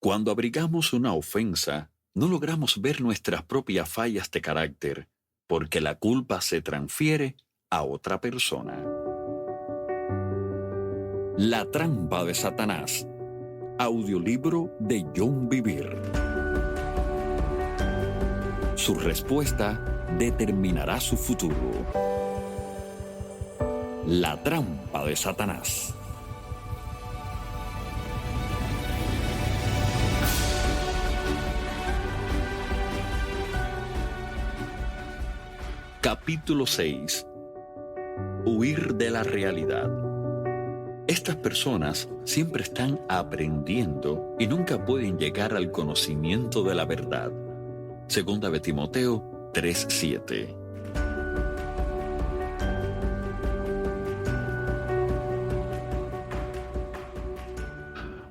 Cuando abrigamos una ofensa, no logramos ver nuestras propias fallas de carácter, porque la culpa se transfiere a otra persona. La trampa de Satanás. Audiolibro de John Bevere. Su respuesta determinará su futuro. La trampa de Satanás. Capítulo 6. Huir de la realidad. Estas personas siempre están aprendiendo y nunca pueden llegar al conocimiento de la verdad. Segunda de Timoteo 3:7.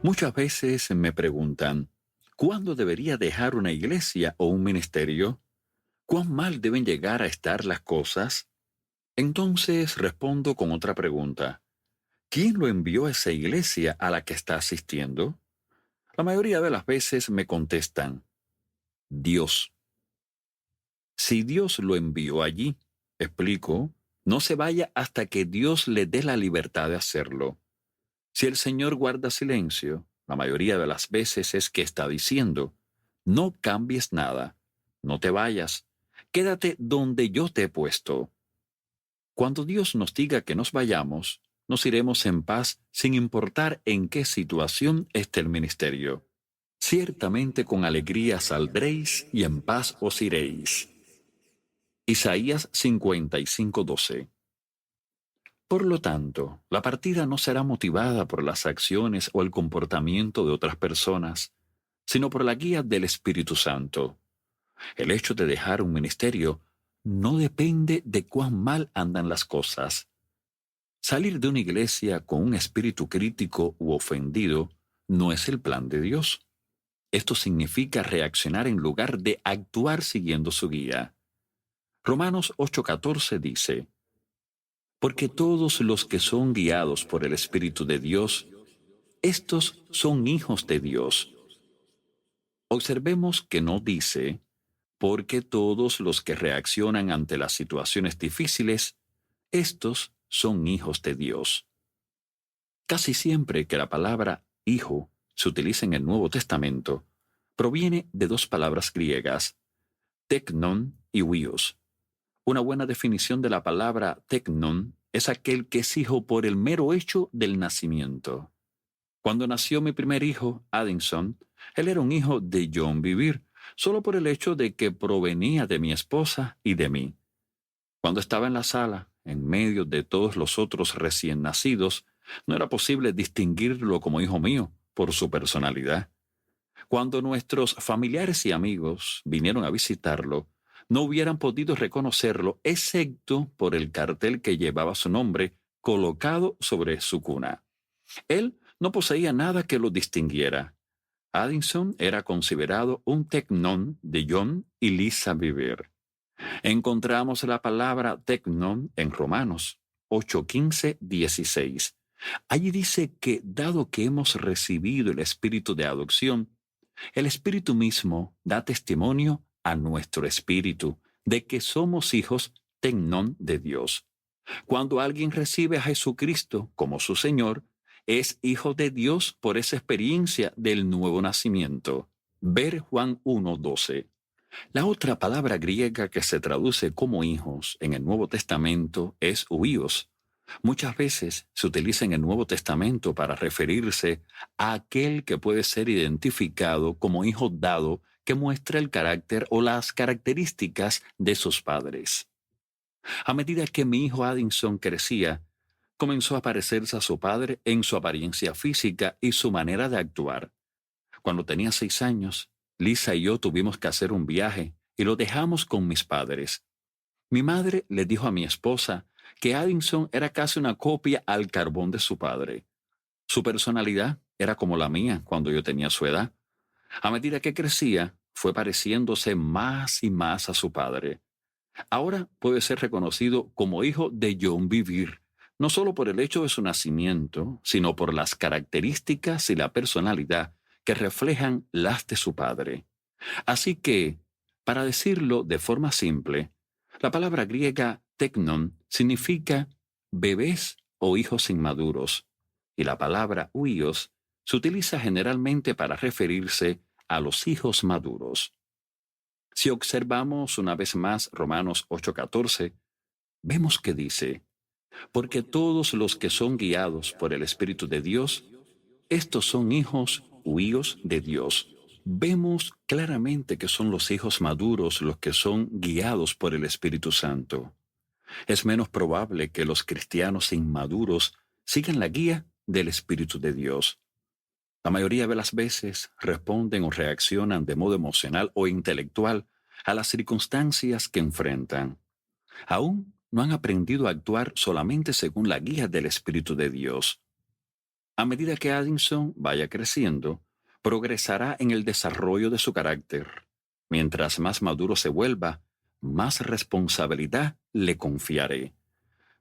Muchas veces me preguntan, ¿cuándo debería dejar una iglesia o un ministerio? ¿Cuán mal deben llegar a estar las cosas? Entonces respondo con otra pregunta. ¿Quién lo envió a esa iglesia a la que está asistiendo? La mayoría de las veces me contestan, Dios. Si Dios lo envió allí, explico, no se vaya hasta que Dios le dé la libertad de hacerlo. Si el Señor guarda silencio, la mayoría de las veces es que está diciendo, no cambies nada, no te vayas, quédate donde yo te he puesto. Cuando Dios nos diga que nos vayamos, nos iremos en paz sin importar en qué situación esté el ministerio. Ciertamente con alegría saldréis y en paz os iréis. Isaías 55:12. Por lo tanto, la partida no será motivada por las acciones o el comportamiento de otras personas, sino por la guía del Espíritu Santo. El hecho de dejar un ministerio no depende de cuán mal andan las cosas. Salir de una iglesia con un espíritu crítico u ofendido no es el plan de Dios. Esto significa reaccionar en lugar de actuar siguiendo su guía. Romanos 8:14 dice, porque todos los que son guiados por el Espíritu de Dios, estos son hijos de Dios. Observemos que no dice, porque todos los que reaccionan ante las situaciones difíciles, estos son hijos de Dios. Casi siempre que la palabra hijo se utiliza en el Nuevo Testamento, proviene de dos palabras griegas, teknon y huios. Una buena definición de la palabra teknon es aquel que es hijo por el mero hecho del nacimiento. Cuando nació mi primer hijo, Addison, él era un hijo de John Bevere, solo por el hecho de que provenía de mi esposa y de mí. Cuando estaba en la sala, en medio de todos los otros recién nacidos, no era posible distinguirlo como hijo mío por su personalidad. Cuando nuestros familiares y amigos vinieron a visitarlo, no hubieran podido reconocerlo excepto por el cartel que llevaba su nombre colocado sobre su cuna. Él no poseía nada que lo distinguiera. Addison era considerado un teknon de John y Lisa Bevere. Encontramos la palabra teknon en Romanos 8:15-16. Allí dice que, dado que hemos recibido el espíritu de adopción, el espíritu mismo da testimonio a nuestro espíritu de que somos hijos teknon de Dios. Cuando alguien recibe a Jesucristo como su Señor, es hijo de Dios por esa experiencia del nuevo nacimiento. Ver Juan 1:12. La otra palabra griega que se traduce como hijos en el Nuevo Testamento es huíos. Muchas veces se utiliza en el Nuevo Testamento para referirse a aquel que puede ser identificado como hijo dado que muestra el carácter o las características de sus padres. A medida que mi hijo Addison crecía, comenzó a parecerse a su padre en su apariencia física y su manera de actuar. Cuando tenía 6 años, Lisa y yo tuvimos que hacer un viaje y lo dejamos con mis padres. Mi madre le dijo a mi esposa que Addison era casi una copia al carbón de su padre. Su personalidad era como la mía cuando yo tenía su edad. A medida que crecía, fue pareciéndose más y más a su padre. Ahora puede ser reconocido como hijo de John Bevere, no solo por el hecho de su nacimiento, sino por las características y la personalidad que reflejan las de su padre. Así que, para decirlo de forma simple, la palabra griega teknon significa bebés o hijos inmaduros, y la palabra huios se utiliza generalmente para referirse a los hijos maduros. Si observamos una vez más Romanos 8:14, vemos que dice, porque todos los que son guiados por el Espíritu de Dios, estos son hijos huíos de Dios. Vemos claramente que son los hijos maduros los que son guiados por el Espíritu Santo. Es menos probable que los cristianos inmaduros sigan la guía del Espíritu de Dios. La mayoría de las veces responden o reaccionan de modo emocional o intelectual a las circunstancias que enfrentan. Aún no han aprendido a actuar solamente según la guía del Espíritu de Dios. A medida que Addison vaya creciendo, progresará en el desarrollo de su carácter. Mientras más maduro se vuelva, más responsabilidad le confiaré.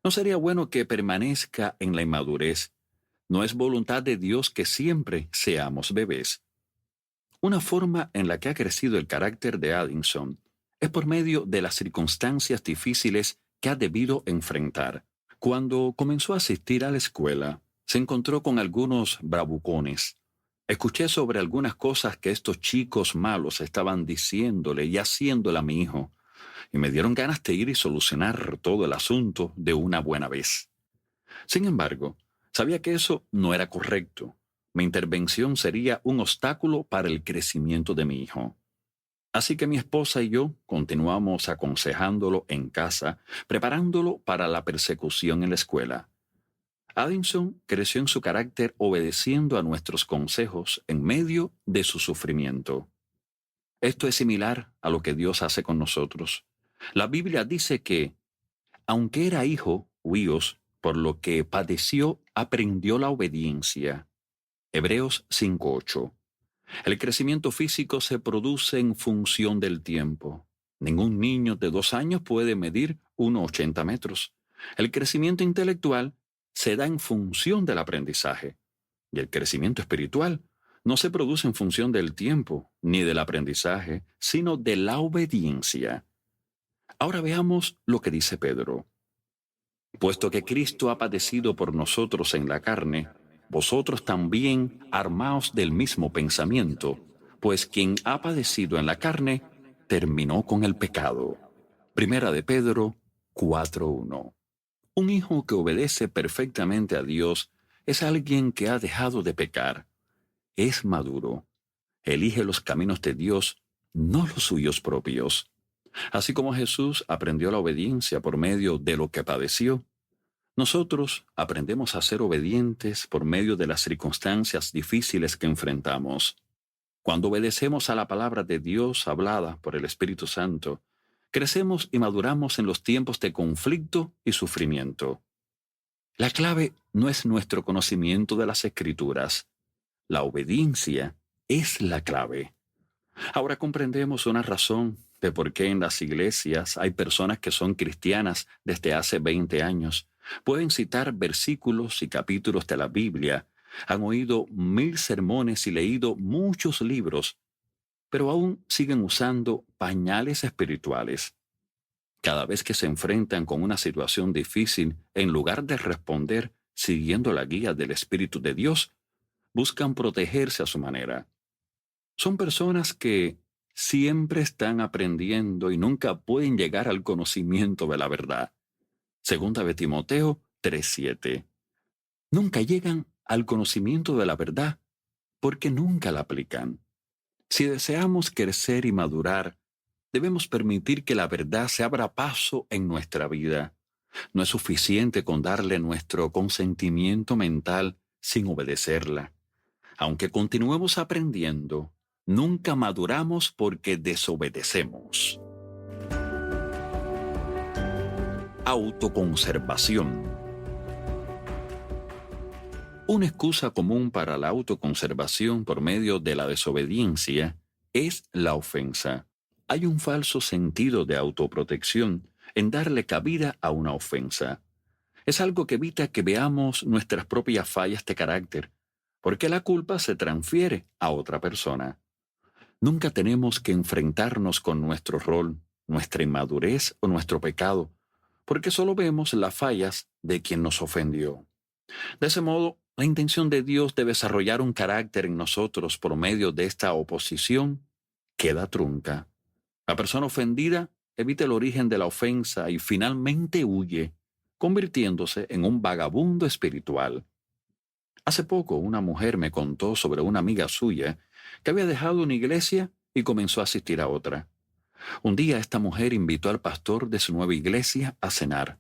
No sería bueno que permanezca en la inmadurez. No es voluntad de Dios que siempre seamos bebés. Una forma en la que ha crecido el carácter de Addison es por medio de las circunstancias difíciles que ha debido enfrentar. Cuando comenzó a asistir a la escuela, se encontró con algunos bravucones. Escuché sobre algunas cosas que estos chicos malos estaban diciéndole y haciéndole a mi hijo, y me dieron ganas de ir y solucionar todo el asunto de una buena vez. Sin embargo, sabía que eso no era correcto. Mi intervención sería un obstáculo para el crecimiento de mi hijo. Así que mi esposa y yo continuamos aconsejándolo en casa, preparándolo para la persecución en la escuela. Addison creció en su carácter obedeciendo a nuestros consejos en medio de su sufrimiento. Esto es similar a lo que Dios hace con nosotros. La Biblia dice que, aunque era hijo, huíos, por lo que padeció, aprendió la obediencia. Hebreos 5:8. El crecimiento físico se produce en función del tiempo. Ningún niño de 2 años puede medir 1,80 metros. El crecimiento intelectual se da en función del aprendizaje. Y el crecimiento espiritual no se produce en función del tiempo ni del aprendizaje, sino de la obediencia. Ahora veamos lo que dice Pedro. Puesto que Cristo ha padecido por nosotros en la carne, vosotros también armaos del mismo pensamiento, pues quien ha padecido en la carne, terminó con el pecado. Primera de Pedro 4:1. Un hijo que obedece perfectamente a Dios es alguien que ha dejado de pecar. Es maduro. Elige los caminos de Dios, no los suyos propios. Así como Jesús aprendió la obediencia por medio de lo que padeció, nosotros aprendemos a ser obedientes por medio de las circunstancias difíciles que enfrentamos. Cuando obedecemos a la palabra de Dios hablada por el Espíritu Santo, crecemos y maduramos en los tiempos de conflicto y sufrimiento. La clave no es nuestro conocimiento de las Escrituras. La obediencia es la clave. Ahora comprendemos una razón de por qué en las iglesias hay personas que son cristianas desde hace 20 años. Pueden citar versículos y capítulos de la Biblia, han oído 1000 sermones y leído muchos libros, pero aún siguen usando pañales espirituales. Cada vez que se enfrentan con una situación difícil, en lugar de responder siguiendo la guía del Espíritu de Dios, buscan protegerse a su manera. Son personas que siempre están aprendiendo y nunca pueden llegar al conocimiento de la verdad. Segunda de Timoteo 3:7. Nunca llegan al conocimiento de la verdad porque nunca la aplican. Si deseamos crecer y madurar, debemos permitir que la verdad se abra paso en nuestra vida. No es suficiente con darle nuestro consentimiento mental sin obedecerla. Aunque continuemos aprendiendo, nunca maduramos porque desobedecemos. Autoconservación. Una excusa común para la autoconservación por medio de la desobediencia es la ofensa. Hay un falso sentido de autoprotección en darle cabida a una ofensa. Es algo que evita que veamos nuestras propias fallas de carácter, porque la culpa se transfiere a otra persona. Nunca tenemos que enfrentarnos con nuestro rol, nuestra inmadurez o nuestro pecado, porque solo vemos las fallas de quien nos ofendió. De ese modo, la intención de Dios de desarrollar un carácter en nosotros por medio de esta oposición queda trunca. La persona ofendida evita el origen de la ofensa y finalmente huye, convirtiéndose en un vagabundo espiritual. Hace poco una mujer me contó sobre una amiga suya que había dejado una iglesia y comenzó a asistir a otra. Un día esta mujer invitó al pastor de su nueva iglesia a cenar.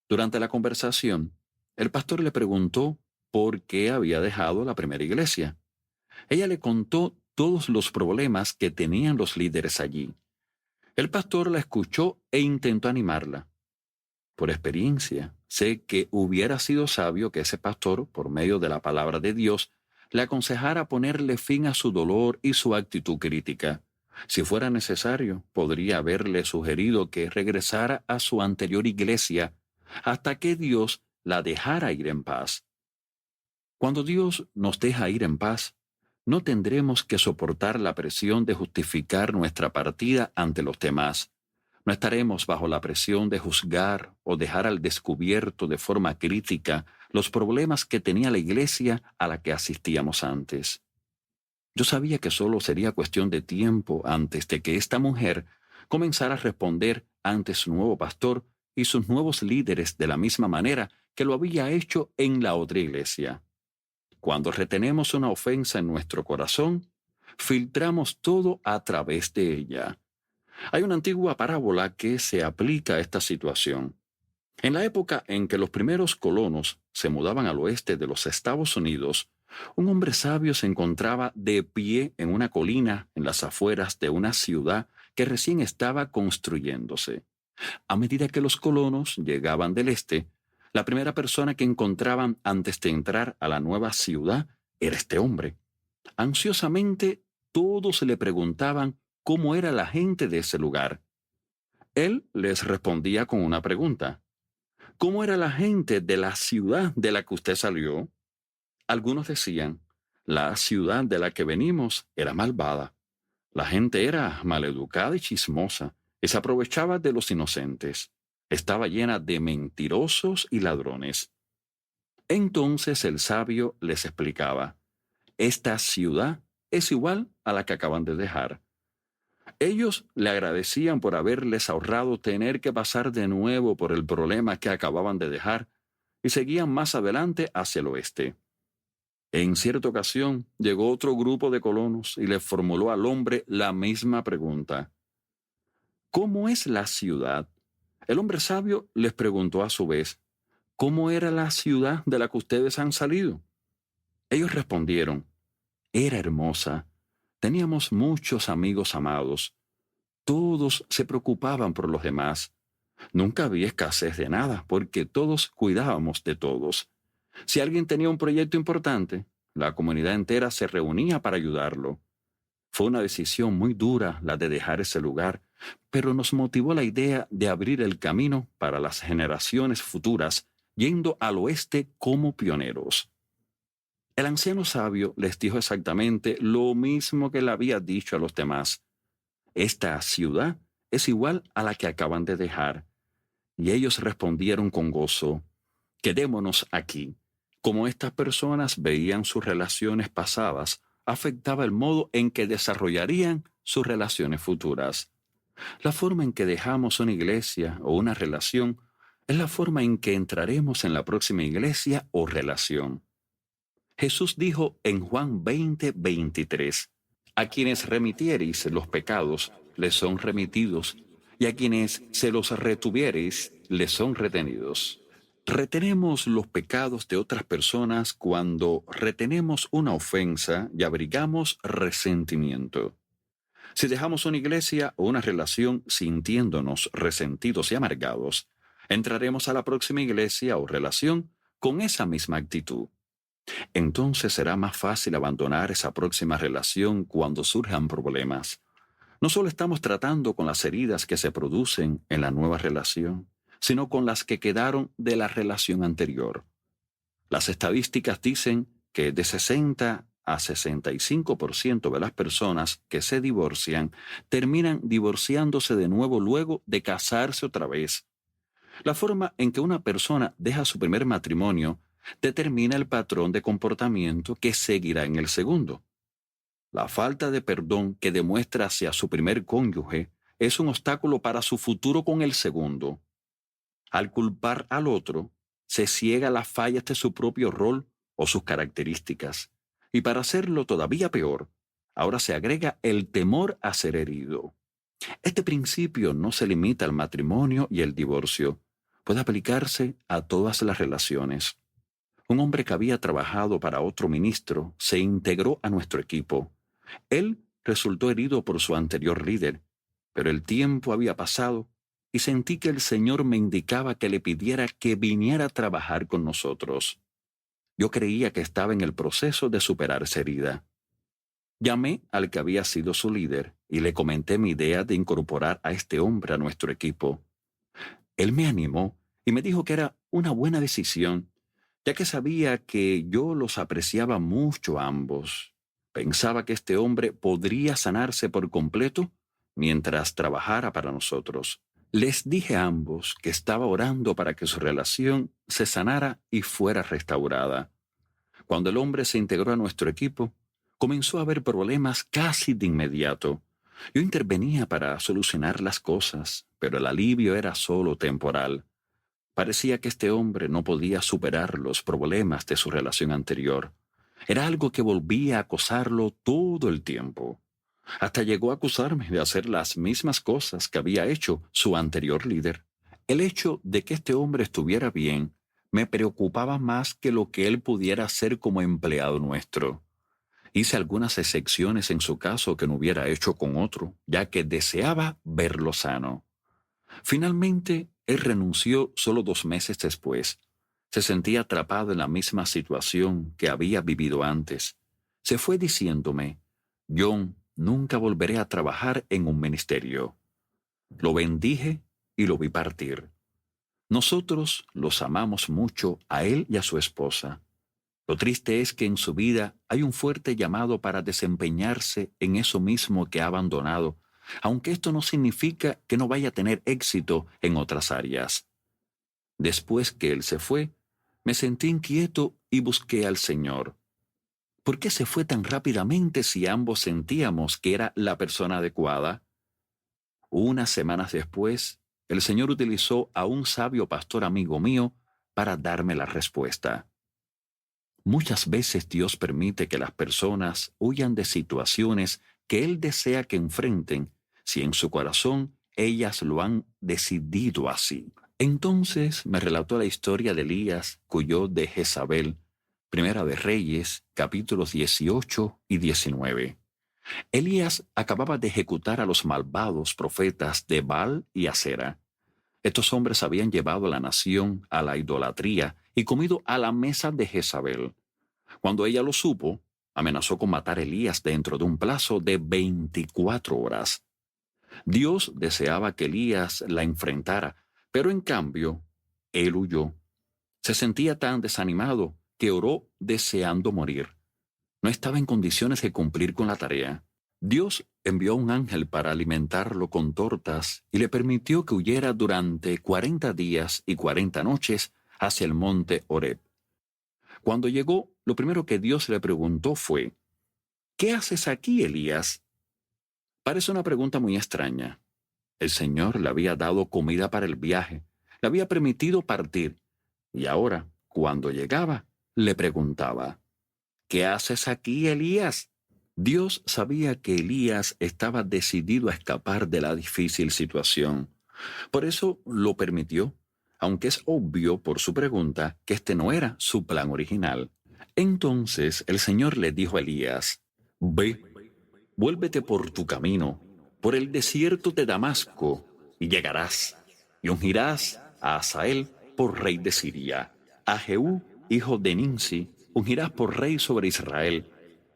Durante la conversación, el pastor le preguntó por qué había dejado la primera iglesia. Ella le contó todos los problemas que tenían los líderes allí. El pastor la escuchó e intentó animarla. Por experiencia, sé que hubiera sido sabio que ese pastor, por medio de la palabra de Dios, le aconsejara ponerle fin a su dolor y su actitud crítica. Si fuera necesario, podría haberle sugerido que regresara a su anterior iglesia hasta que Dios la dejara ir en paz. Cuando Dios nos deja ir en paz, no tendremos que soportar la presión de justificar nuestra partida ante los demás. No estaremos bajo la presión de juzgar o dejar al descubierto de forma crítica los problemas que tenía la iglesia a la que asistíamos antes. Yo sabía que solo sería cuestión de tiempo antes de que esta mujer comenzara a responder ante su nuevo pastor y sus nuevos líderes de la misma manera que lo había hecho en la otra iglesia. Cuando retenemos una ofensa en nuestro corazón, filtramos todo a través de ella. Hay una antigua parábola que se aplica a esta situación. En la época en que los primeros colonos se mudaban al oeste de los Estados Unidos, un hombre sabio se encontraba de pie en una colina en las afueras de una ciudad que recién estaba construyéndose. A medida que los colonos llegaban del este, la primera persona que encontraban antes de entrar a la nueva ciudad era este hombre. Ansiosamente, todos le preguntaban cómo era la gente de ese lugar. Él les respondía con una pregunta: ¿cómo era la gente de la ciudad de la que usted salió? Algunos decían: la ciudad de la que venimos era malvada. La gente era maleducada y chismosa, y se aprovechaba de los inocentes. Estaba llena de mentirosos y ladrones. Entonces el sabio les explicaba: esta ciudad es igual a la que acaban de dejar. Ellos le agradecían por haberles ahorrado tener que pasar de nuevo por el problema que acababan de dejar y seguían más adelante hacia el oeste. En cierta ocasión llegó otro grupo de colonos y le formuló al hombre la misma pregunta: ¿cómo es la ciudad? El hombre sabio les preguntó a su vez: ¿cómo era la ciudad de la que ustedes han salido? Ellos respondieron: era hermosa. Teníamos muchos amigos amados. Todos se preocupaban por los demás. Nunca había escasez de nada, porque todos cuidábamos de todos. Si alguien tenía un proyecto importante, la comunidad entera se reunía para ayudarlo. Fue una decisión muy dura la de dejar ese lugar, pero nos motivó la idea de abrir el camino para las generaciones futuras, yendo al oeste como pioneros. El anciano sabio les dijo exactamente lo mismo que le había dicho a los demás: esta ciudad es igual a la que acaban de dejar. Y ellos respondieron con gozo: quedémonos aquí. Como estas personas veían sus relaciones pasadas, afectaba el modo en que desarrollarían sus relaciones futuras. La forma en que dejamos una iglesia o una relación es la forma en que entraremos en la próxima iglesia o relación. Jesús dijo en Juan 20:23: a quienes remitiereis los pecados, les son remitidos, y a quienes se los retuviereis, les son retenidos. Retenemos los pecados de otras personas cuando retenemos una ofensa y abrigamos resentimiento. Si dejamos una iglesia o una relación sintiéndonos resentidos y amargados, entraremos a la próxima iglesia o relación con esa misma actitud. Entonces será más fácil abandonar esa próxima relación cuando surjan problemas. No solo estamos tratando con las heridas que se producen en la nueva relación, sino con las que quedaron de la relación anterior. Las estadísticas dicen que de 60 a 65% de las personas que se divorcian terminan divorciándose de nuevo luego de casarse otra vez. La forma en que una persona deja su primer matrimonio determina el patrón de comportamiento que seguirá en el segundo. La falta de perdón que demuestra hacia su primer cónyuge es un obstáculo para su futuro con el segundo. Al culpar al otro, se ciega las fallas de su propio rol o sus características. Y para hacerlo todavía peor, ahora se agrega el temor a ser herido. Este principio no se limita al matrimonio y el divorcio. Puede aplicarse a todas las relaciones. Un hombre que había trabajado para otro ministro se integró a nuestro equipo. Él resultó herido por su anterior líder, pero el tiempo había pasado y sentí que el Señor me indicaba que le pidiera que viniera a trabajar con nosotros. Yo creía que estaba en el proceso de superar esa herida. Llamé al que había sido su líder y le comenté mi idea de incorporar a este hombre a nuestro equipo. Él me animó y me dijo que era una buena decisión, ya que sabía que yo los apreciaba mucho a ambos. Pensaba que este hombre podría sanarse por completo mientras trabajara para nosotros. Les dije a ambos que estaba orando para que su relación se sanara y fuera restaurada. Cuando el hombre se integró a nuestro equipo, comenzó a haber problemas casi de inmediato. Yo intervenía para solucionar las cosas, pero el alivio era solo temporal. Parecía que este hombre no podía superar los problemas de su relación anterior. Era algo que volvía a acosarlo todo el tiempo. Hasta llegó a acusarme de hacer las mismas cosas que había hecho su anterior líder. El hecho de que este hombre estuviera bien me preocupaba más que lo que él pudiera hacer como empleado nuestro. Hice algunas excepciones en su caso que no hubiera hecho con otro, ya que deseaba verlo sano. Finalmente, él renunció solo 2 meses después. Se sentía atrapado en la misma situación que había vivido antes. Se fue diciéndome: John, nunca volveré a trabajar en un ministerio. Lo bendije y lo vi partir. Nosotros los amamos mucho a él y a su esposa. Lo triste es que en su vida hay un fuerte llamado para desempeñarse en eso mismo que ha abandonado, aunque esto no significa que no vaya a tener éxito en otras áreas. Después que él se fue, me sentí inquieto y busqué al Señor. ¿Por qué se fue tan rápidamente si ambos sentíamos que era la persona adecuada? Unas semanas después, el Señor utilizó a un sabio pastor amigo mío para darme la respuesta. Muchas veces Dios permite que las personas huyan de situaciones que Él desea que enfrenten, si en su corazón ellas lo han decidido así. Entonces me relató la historia de Elías, cuyo de Jezabel, Primera de Reyes, capítulos 18 y 19. Elías acababa de ejecutar a los malvados profetas de Baal y Acera. Estos hombres habían llevado a la nación a la idolatría y comido a la mesa de Jezabel. Cuando ella lo supo, amenazó con matar a Elías dentro de un plazo de 24 horas. Dios deseaba que Elías la enfrentara, pero en cambio, él huyó. Se sentía tan desanimado que oró deseando morir. No estaba en condiciones de cumplir con la tarea. Dios envió un ángel para alimentarlo con tortas y le permitió que huyera durante 40 días y 40 noches hacia el monte Horeb. Cuando llegó, lo primero que Dios le preguntó fue: ¿Qué haces aquí, Elías? Parece una pregunta muy extraña. El Señor le había dado comida para el viaje, le había permitido partir, y ahora, cuando llegaba, le preguntaba: ¿Qué haces aquí, Elías? Dios sabía que Elías estaba decidido a escapar de la difícil situación. Por eso lo permitió, aunque es obvio por su pregunta que este no era su plan original. Entonces el Señor le dijo a Elías: Ve, vuélvete por tu camino, por el desierto de Damasco, y llegarás, y ungirás a Hazael por rey de Siria, a Jehú, hijo de Nimsi, ungirás por rey sobre Israel,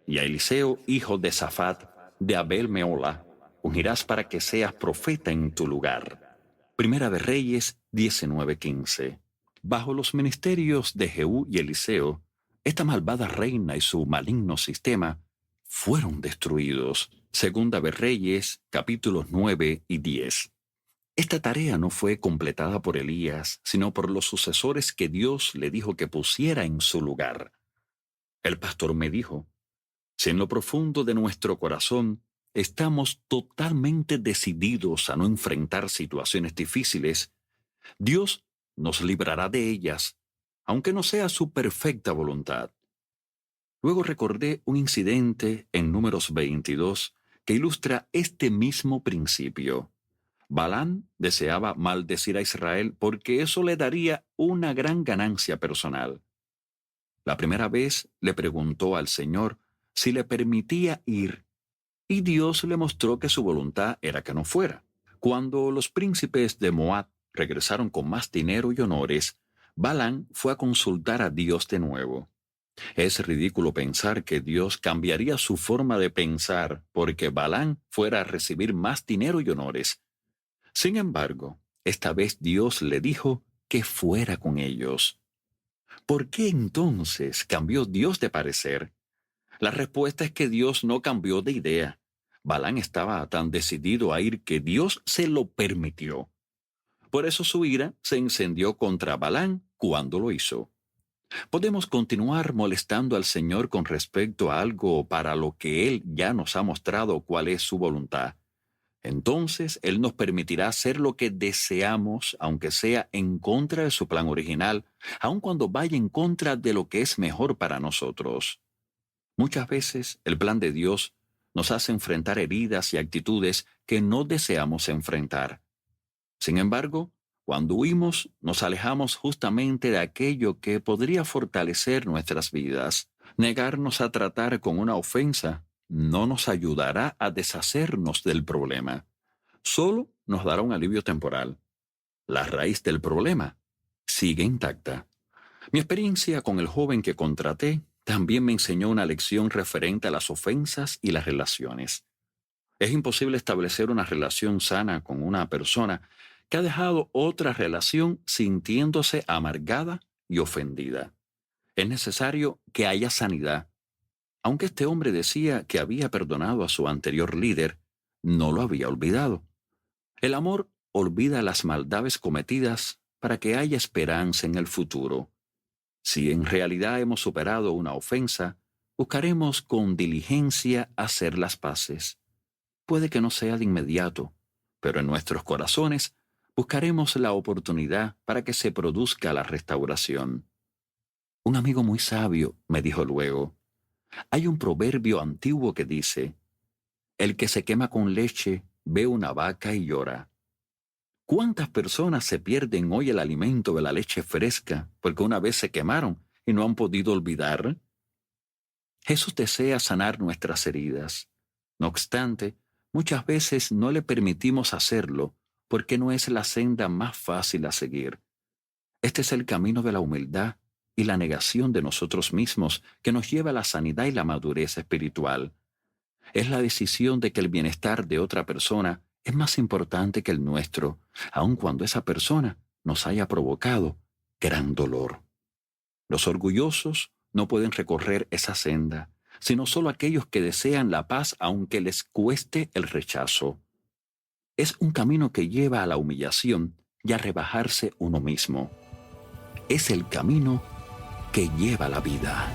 y a Eliseo, hijo de Safat, de Abel Meola, ungirás para que seas profeta en tu lugar. Primera de Reyes 19:15. Bajo los ministerios de Jehú y Eliseo, esta malvada reina y su maligno sistema fueron destruidos. Segunda de Reyes, capítulos 9 y 10. Esta tarea no fue completada por Elías, sino por los sucesores que Dios le dijo que pusiera en su lugar. El pastor me dijo, si en lo profundo de nuestro corazón estamos totalmente decididos a no enfrentar situaciones difíciles, Dios nos librará de ellas, aunque no sea su perfecta voluntad. Luego recordé un incidente en Números 22 que ilustra este mismo principio. Balaam deseaba maldecir a Israel porque eso le daría una gran ganancia personal. La primera vez le preguntó al Señor si le permitía ir, y Dios le mostró que su voluntad era que no fuera. Cuando los príncipes de Moab regresaron con más dinero y honores, Balaam fue a consultar a Dios de nuevo. Es ridículo pensar que Dios cambiaría su forma de pensar porque Balaam fuera a recibir más dinero y honores. Sin embargo, esta vez Dios le dijo que fuera con ellos. ¿Por qué entonces cambió Dios de parecer? La respuesta es que Dios no cambió de idea. Balaam estaba tan decidido a ir que Dios se lo permitió. Por eso su ira se encendió contra Balaam cuando lo hizo. Podemos continuar molestando al Señor con respecto a algo para lo que Él ya nos ha mostrado cuál es su voluntad. Entonces Él nos permitirá hacer lo que deseamos, aunque sea en contra de su plan original, aun cuando vaya en contra de lo que es mejor para nosotros. Muchas veces el plan de Dios nos hace enfrentar heridas y actitudes que no deseamos enfrentar. Sin embargo, cuando huimos, nos alejamos justamente de aquello que podría fortalecer nuestras vidas. Negarnos a tratar con una ofensa no nos ayudará a deshacernos del problema. Solo nos dará un alivio temporal. La raíz del problema sigue intacta. Mi experiencia con el joven que contraté también me enseñó una lección referente a las ofensas y las relaciones. Es imposible establecer una relación sana con una persona que ha dejado otra relación sintiéndose amargada y ofendida. Es necesario que haya sanidad. Aunque este hombre decía que había perdonado a su anterior líder, no lo había olvidado. El amor olvida las maldades cometidas para que haya esperanza en el futuro. Si en realidad hemos superado una ofensa, buscaremos con diligencia hacer las paces. Puede que no sea de inmediato, pero en nuestros corazones buscaremos la oportunidad para que se produzca la restauración. Un amigo muy sabio me dijo luego, hay un proverbio antiguo que dice, el que se quema con leche ve una vaca y llora. ¿Cuántas personas se pierden hoy el alimento de la leche fresca porque una vez se quemaron y no han podido olvidar? Jesús desea sanar nuestras heridas. No obstante, muchas veces no le permitimos hacerlo porque no es la senda más fácil a seguir. Este es el camino de la humildad y la negación de nosotros mismos que nos lleva a la sanidad y la madurez espiritual. Es la decisión de que el bienestar de otra persona es más importante que el nuestro, aun cuando esa persona nos haya provocado gran dolor. Los orgullosos no pueden recorrer esa senda, sino solo aquellos que desean la paz aunque les cueste el rechazo. Es un camino que lleva a la humillación y a rebajarse uno mismo. Es el camino que lleva la vida.